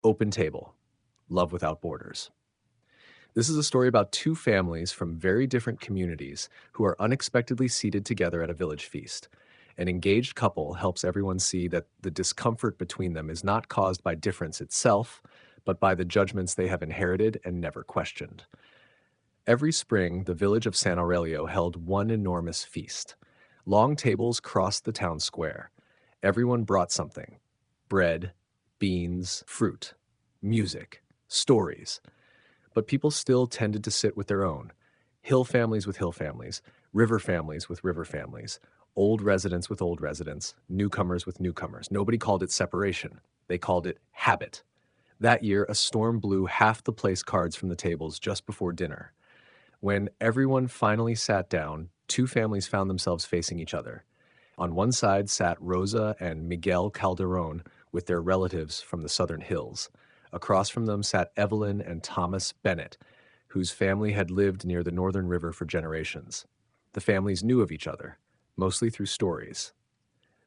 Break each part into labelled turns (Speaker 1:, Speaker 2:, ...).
Speaker 1: Open Table, Love Without Borders. This is a story about two families from very different communities who are unexpectedly seated together at a village feast. An engaged couple helps everyone see that the discomfort between them is not caused by difference itself, but by the judgments they have inherited and never questioned. Every spring, the village of San Aurelio held one enormous feast. Long tables crossed the town square. Everyone brought something: bread, beans, fruit, music, stories. But people still tended to sit with their own. Hill families with hill families, river families with river families, old residents with old residents, newcomers with newcomers. Nobody called it separation. They called it habit. That year, a storm blew half the place cards from the tables just before dinner. When everyone finally sat down, two families found themselves facing each other. On one side sat Rosa and Miguel Calderon with their relatives from the southern hills. Across from them sat Evelyn and Thomas Bennett, whose family had lived near the northern river for generations. The families knew of each other, mostly through stories.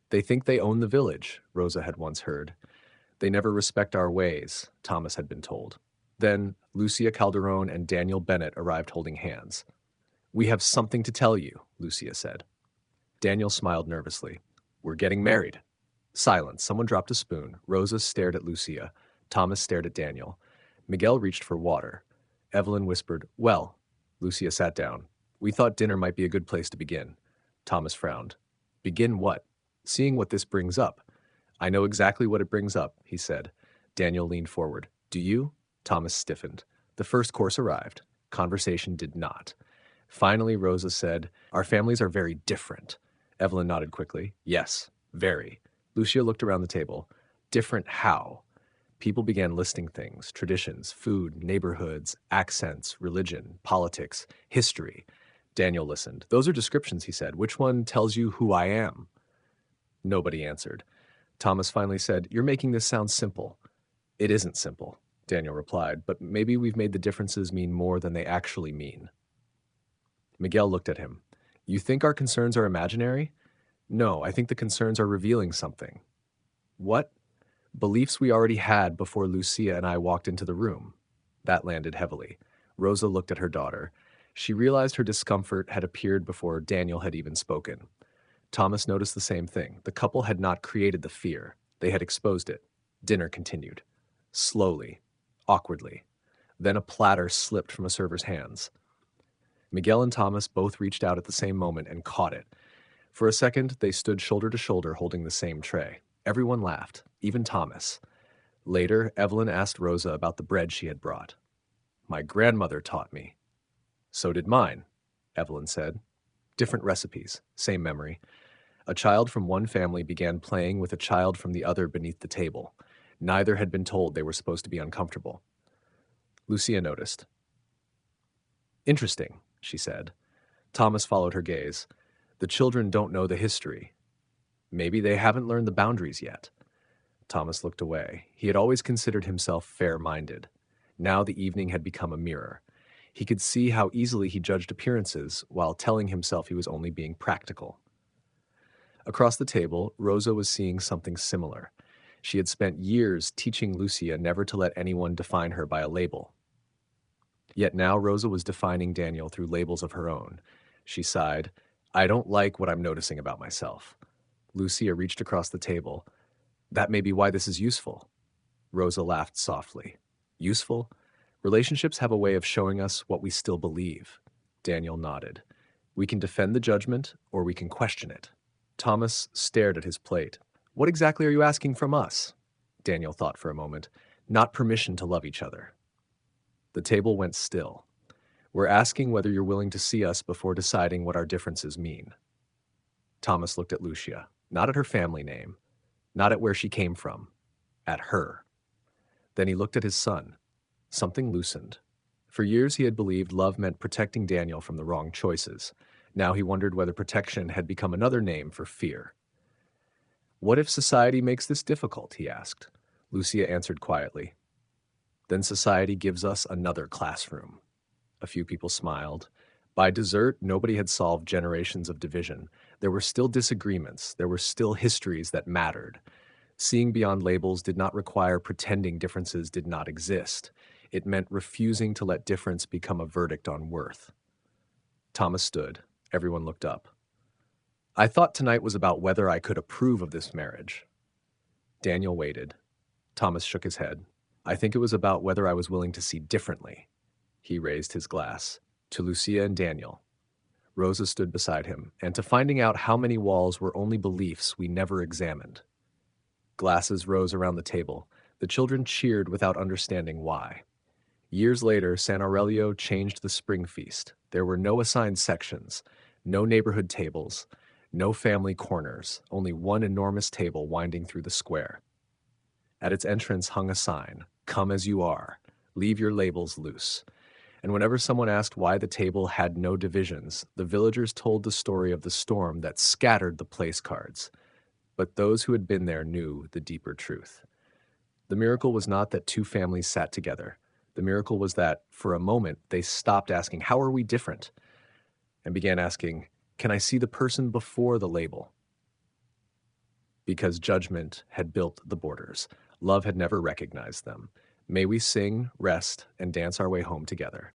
Speaker 1: "They think they own the village," Rosa had once heard. "They never respect our ways," Thomas had been told. Then Lucia Calderon and Daniel Bennett arrived holding hands. "We have something to tell you," Lucia said. Daniel smiled nervously. "We're getting married." Silence. Someone dropped a spoon. Rosa stared at Lucia. Thomas stared at Daniel. Miguel reached for water. Evelyn whispered, "Well." Lucia sat down. "We thought dinner might be a good place to begin." Thomas frowned. "Begin what?" "Seeing what this brings up." "I know exactly what it brings up," he said. Daniel leaned forward. "Do you?" Thomas stiffened. The first course arrived. Conversation did not. Finally, Rosa said, "Our families are very different." Evelyn nodded quickly. "Yes, very." Lucia looked around the table. "Different how?" People began listing things: traditions, food, neighborhoods, accents, religion, politics, history. Daniel listened. "Those are descriptions," he said. "Which one tells you who I am?" Nobody answered. Thomas finally said, "You're making this sound simple." "It isn't simple," Daniel replied, "but maybe we've made the differences mean more than they actually mean." Miguel looked at him. "You think our concerns are imaginary?" "No, I think the concerns are revealing something." "What?" "Beliefs we already had before Lucia and I walked into the room." That landed heavily. Rosa looked at her daughter. She realized her discomfort had appeared before Daniel had even spoken. Thomas noticed the same thing. The couple had not created the fear. They had exposed it. Dinner continued. Slowly, awkwardly. Then a platter slipped from a server's hands. Miguel and Thomas both reached out at the same moment and caught it. For a second, they stood shoulder to shoulder holding the same tray. Everyone laughed, even Thomas. Later, Evelyn asked Rosa about the bread she had brought. "My grandmother taught me." "So did mine," Evelyn said. Different recipes, same memory. A child from one family began playing with a child from the other beneath the table. Neither had been told they were supposed to be uncomfortable. Lucia noticed. "Interesting," she said. Thomas followed her gaze. "The children don't know the history. Maybe they haven't learned the boundaries yet." Thomas looked away. He had always considered himself fair-minded. Now the evening had become a mirror. He could see how easily he judged appearances while telling himself he was only being practical. Across the table, Rosa was seeing something similar. She had spent years teaching Lucia never to let anyone define her by a label. Yet now Rosa was defining Daniel through labels of her own. She sighed. "I don't like what I'm noticing about myself." Lucia reached across the table. "That may be why this is useful." Rosa laughed softly. "Useful? Relationships have a way of showing us what we still believe." Daniel nodded. "We can defend the judgment, or we can question it." Thomas stared at his plate. "What exactly are you asking from us?" Daniel thought for a moment. "Not permission to love each other." The table went still. "We're asking whether you're willing to see us before deciding what our differences mean." Thomas looked at Lucia, not at her family name, not at where she came from, at her. Then he looked at his son. Something loosened. For years he had believed love meant protecting Daniel from the wrong choices. Now he wondered whether protection had become another name for fear. "What if society makes this difficult?" he asked. Lucia answered quietly. "Then society gives us another classroom." A few people smiled. By dessert, nobody had solved generations of division. There were still disagreements. There were still histories that mattered. Seeing beyond labels did not require pretending differences did not exist. It meant refusing to let difference become a verdict on worth. Thomas stood. Everyone looked up. I thought tonight was about whether I could approve of this marriage. Daniel waited. Thomas shook his head. I think it was about whether I was willing to see differently. He raised his glass. To Lucia and Daniel. Rosa stood beside him, and to finding out how many walls were only beliefs we never examined. Glasses rose around the table. The children cheered without understanding why. Years later, San Aurelio changed the spring feast. There were no assigned sections, no neighborhood tables, no family corners, only one enormous table winding through the square. At its entrance hung a sign, "Come as you are, leave your labels loose." And whenever someone asked why the table had no divisions, the villagers told the story of the storm that scattered the place cards. But those who had been there knew the deeper truth. The miracle was not that two families sat together. The miracle was that, for a moment, they stopped asking, "How are we different?" and began asking, "Can I see the person before the label?" Because judgment had built the borders. Love had never recognized them. May we sing, rest, and dance our way home together.